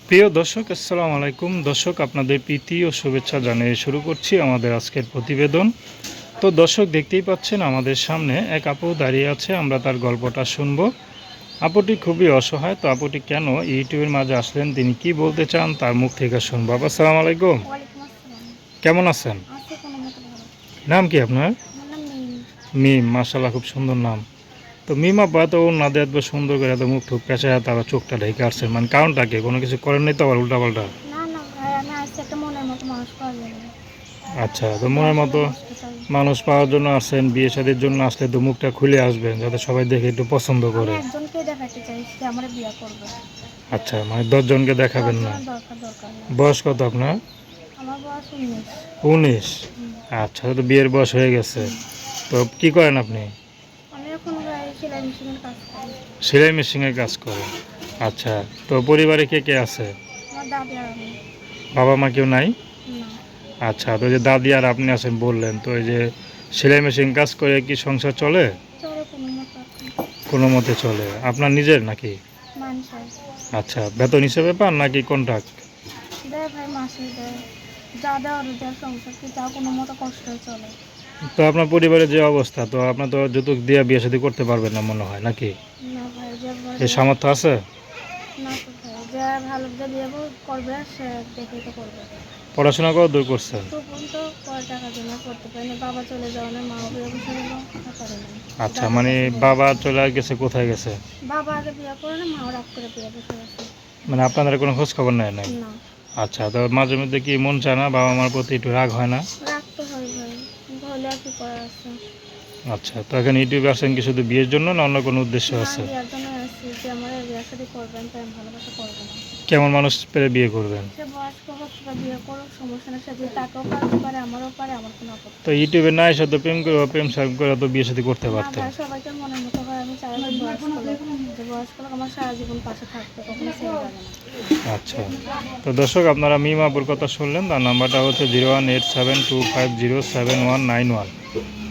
প্রিয় দর্শক, আসসালামু আলাইকুম। দর্শক, আপনাদের প্রীতি ও শুভেচ্ছা জানিয়ে শুরু করছি আমাদের আজকের প্রতিবেদন। তো দর্শক, দেখতেই পাচ্ছেন আমাদের সামনে এক আপু দাঁড়িয়ে আছে। আমরা তার গল্পটা শুনবো। আপুটি খুবই অসহায়। তো আপুটি কেন ইউটিউবের মাঝে আসলেন, তিনি কি বলতে চান, তার মুখ থেকে শুনবো। আপু, আসসালামু আলাইকুম। ওয়ালাইকুম আসসালাম। কেমন আছেন? আছে কোনো মতো ভালো। নাম কি আপনার? আমার নাম মিম। মিম, মাশাআল্লাহ, খুব সুন্দর নাম। তো মিম আপা, তো নাদে এত সুন্দর করে এত মুখ ঠুক পেঁচায় তারা চোখটা ঢেকে আসছেন, মানে কারণটা কি? কোনো কিছু করেন নাই তো আবার উল্টাপাল্টা? না না ভাই, আমি আসছি একটা মনের মতো মানুষ পাওয়া যাবে। আচ্ছা, তো মনের বয়সের মতো হসপিটাল। মানুষ পাওয়ার জন্য আসছেন। বিয়ে শাদীর জন্য আসলে তো মুখটা খুলে আসবেন, যাতে সবাই দেখে একটু পছন্দ আমি করে। একজনকে দেখাতে চাই, সে আমার বিয়ে করবে। আচ্ছা, মানে 10 জনকে দেখাবেন না? দশজনের দরকার নেই। বয়স কত আপনার? আমার বয়স 19। 19? হুম। আচ্ছা, তো বিয়ের বয়স হয়ে গেছে। তো কি করেন আপনি? আমি এখন ভাই সেলাই মেশিনের কাজ করি। সেলাই মেশিনের কাজ করেন? আচ্ছা, তো পরিবারে কে কে আছে? আমার দাদি আর আমি। বাবা মা কেউ নাই? না। আচ্ছা, তো এই যে দাদি আর আপনি আছেন বললেন, তো এই যে সেলাই মেশিন কাজ করে কি সংসার চলে? চলে কোনো মতো এখন। কোনো মতে চলে। আপনার নিজের নাকি? মানুষের আচ্ছা, বেতন হিসেবে পান নাকি কন্ট্রাক্ট? দেয় ভাই, মাসে দেয়। যা দেওয়ার দেয়, সংসারকে যা কোনো মতো কষ্ট চলে। তো আপনার পরিবারের যে অবস্থা, তো আপনার তো যৌতুক দিয়ে বিয়ে শাদী করতে পারবেন না মনে হয়, নাকি? না ভাই, যে এই সামর্থ্য আছে? না তো ভাই, যে ভালো যে বিয়ে করবে সে দেখেই তো করবে। পড়াশোনা কত দূর করছেন? তো পর্যন্ত পরে টাকার জন্য করতে পারিনি, বাবা চলে যাওয়ার মা বিয়ে বসে গেল, কথা পারেনি। আচ্ছা, মানে বাবা চলে গেছে, কোথায় গেছে? বাবা আগে বিয়ে করে না, মাও রাগ করে বিয়ে বসে গেছে। মানে আপনাদের কোনো খোঁজ খবর নেয় নাই? না। আচ্ছা, তো মাঝে মধ্যে কি মন চায় না, বাবা মার প্রতি একটু রাগ হয় না? রাগ তো হয় ভাই, কিন্তু হলে আর কি করার আছে। আচ্ছা, তো এখন ইউটিউবে আসেন কি শুধু বিয়ের জন্য, না অন্য কোনো উদ্দেশ্য না, আছে? বিয়ের জন্য আসছি, যে আমার বিয়ে সাথে করবেন, তাই আমি ভালোবাসা করবো না। কেমন মানুষ পেলে বিয়ে করবেন? সে বয়স্ক হোক বা বিয়ে করুক, সমস্যা না। সে যদি তাকেও পারতে পারে, আমারও পারে, আমার কোনো আপত্তি তো ইউটিউবে না এসে তো প্রেম করে, প্রেম সাহেব করে তো বিয়ে শাদী করতে নেই। না পারতেন। ভাই, সবাইকে মনের মতো হয়। আমি চাই না বয়স্ক লোক, যে বয়স্ক লোক আমার সারা জীবন পাশে থাকবে, কখনো ছেড়ে যাবে না। আচ্ছা, তো দর্শক, আপনারা মিম আপুর কথা শুনলেন। তার নাম্বারটা হচ্ছে 01872507191।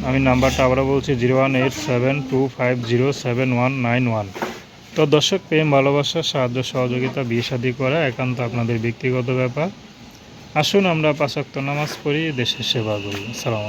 আমি নাম্বারটা আবারও বলছি, 01872507191। তো দর্শক, প্রেম ভালোবাসা, সাহায্য সহযোগিতা, বিয়ে শাদী করা একান্ত আপনাদের ব্যক্তিগত ব্যাপার। আসুন আমরা 5 ওয়াক্ত নামাজ পড়ি, দেশের সেবা করি। আসসালামু আলাইকুম।